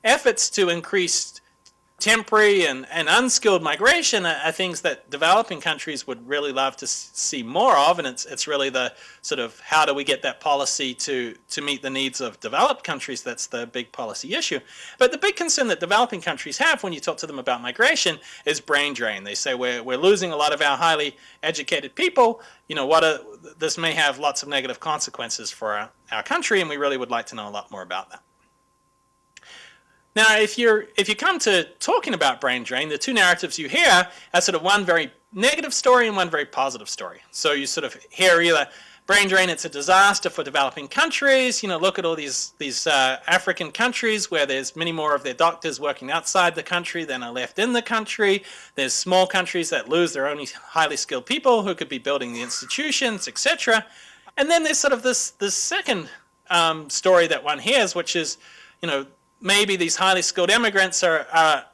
efforts to increase temporary and unskilled migration are things that developing countries would really love to see more of, and it's really the sort of how do we get that policy to meet the needs of developed countries that's the big policy issue. But the big concern that developing countries have when you talk to them about migration is brain drain. They say we're losing a lot of our highly educated people. This may have lots of negative consequences for our country, and we really would like to know a lot more about that. Now, if you come to talking about brain drain, the two narratives you hear are sort of one very negative story and one very positive story. So you sort of hear either brain drain, it's a disaster for developing countries. Look at all these African countries where there's many more of their doctors working outside the country than are left in the country. There's small countries that lose their only highly skilled people who could be building the institutions, etc. And then there's sort of this second story that one hears, which is, maybe these highly skilled immigrants are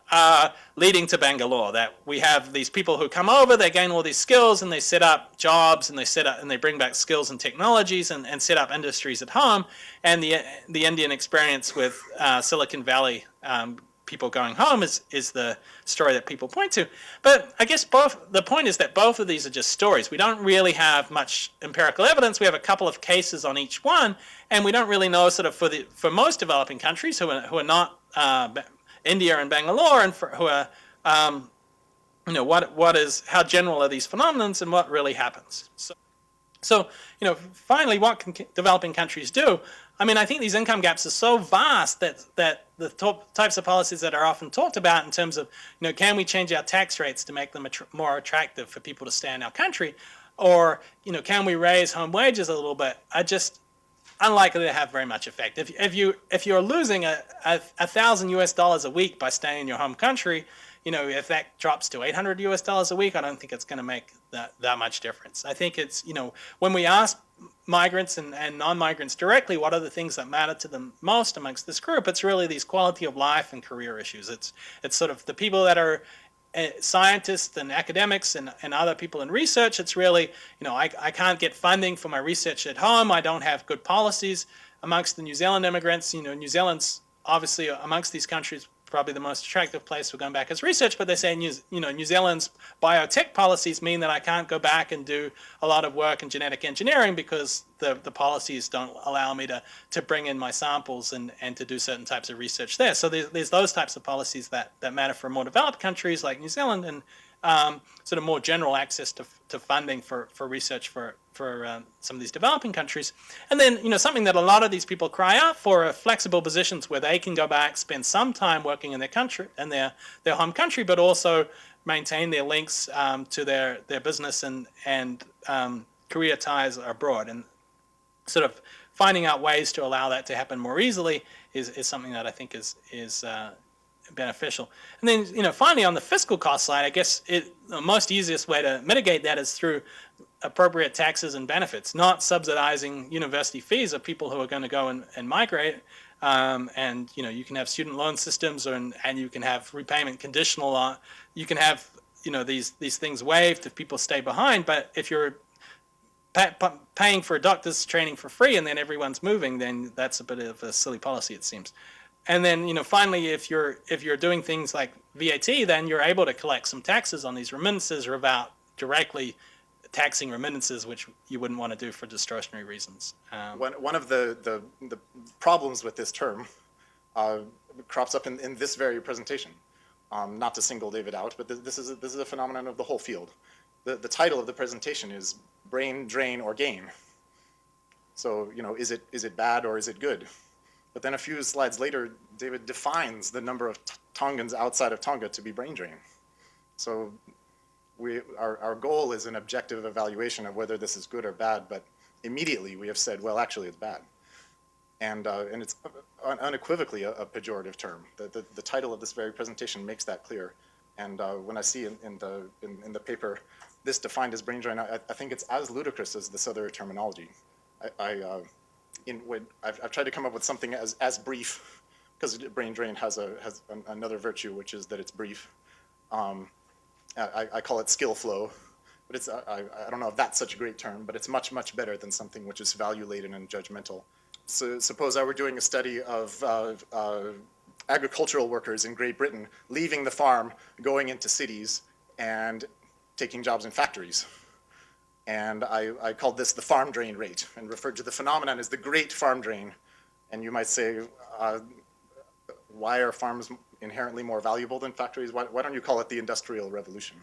leading to Bangalore, that we have these people who come over, they gain all these skills and they set up jobs and they bring back skills and technologies and set up industries at home. And the Indian experience with Silicon Valley people going home is the story that people point to. But I guess the point is that both of these are just stories. We don't really have much empirical evidence. We have a couple of cases on each one, and we don't really know sort of for most developing countries who are not India and Bangalore, and who are how general are these phenomena and what really happens. So finally, what can developing countries do? I mean, I think these income gaps are so vast that the types of policies that are often talked about in terms of, can we change our tax rates to make them more attractive for people to stay in our country? Or, can we raise home wages a little bit? Are just unlikely to have very much effect. If you're losing $1,000 a week by staying in your home country, if that drops to $800 a week, I don't think it's going to make that much difference. I think it's, when we ask migrants and non-migrants directly, what are the things that matter to them most amongst this group? It's really these quality of life and career issues. It's sort of the people that are scientists and academics and other people in research. It's really, I can't get funding for my research at home. I don't have good policies. Amongst the New Zealand immigrants, New Zealand's obviously amongst these countries probably the most attractive place for going back as research, but they say New Zealand's biotech policies mean that I can't go back and do a lot of work in genetic engineering because the policies don't allow me to bring in my samples and to do certain types of research there. So there's those types of policies that matter for more developed countries like New Zealand, and sort of more general access to funding for research for some of these developing countries. And then, something that a lot of these people cry out for are flexible positions where they can go back, spend some time working in their country, in their home country, but also maintain their links to their business and career ties abroad. And sort of finding out ways to allow that to happen more easily is something that I think is beneficial. And then, finally, on the fiscal cost side, I guess the most easiest way to mitigate that is through appropriate taxes and benefits, not subsidizing university fees of people who are going to go and migrate. And you can have student loan systems, and you can have repayment conditional. You can have these things waived if people stay behind. But if you're paying for a doctor's training for free and then everyone's moving, then that's a bit of a silly policy, it seems. And then, finally, if you're doing things like VAT, then you're able to collect some taxes on these remittances without directly taxing remittances, which you wouldn't want to do for distortionary reasons. One of the problems with this term crops up in this very presentation. Not to single David out, but this is a phenomenon of the whole field. The title of the presentation is Brain Drain or Gain. So, is it bad or is it good? But then a few slides later, David defines the number of Tongans outside of Tonga to be brain drain. So our goal is an objective evaluation of whether this is good or bad, but immediately we have said, well, actually it's bad. And it's unequivocally a pejorative term. The title of this very presentation makes that clear. And when I see in the paper this defined as brain drain, I think it's as ludicrous as this other terminology. I've tried to come up with something as brief, because brain drain has another virtue, which is that it's brief. I call it skill flow, but it's I don't know if that's such a great term, but it's much better than something which is value laden and judgmental. So suppose I were doing a study of agricultural workers in Great Britain leaving the farm, going into cities, and taking jobs in factories. And I called this the farm drain rate and referred to the phenomenon as the great farm drain. And you might say, why are farms inherently more valuable than factories? Why don't you call it the Industrial Revolution?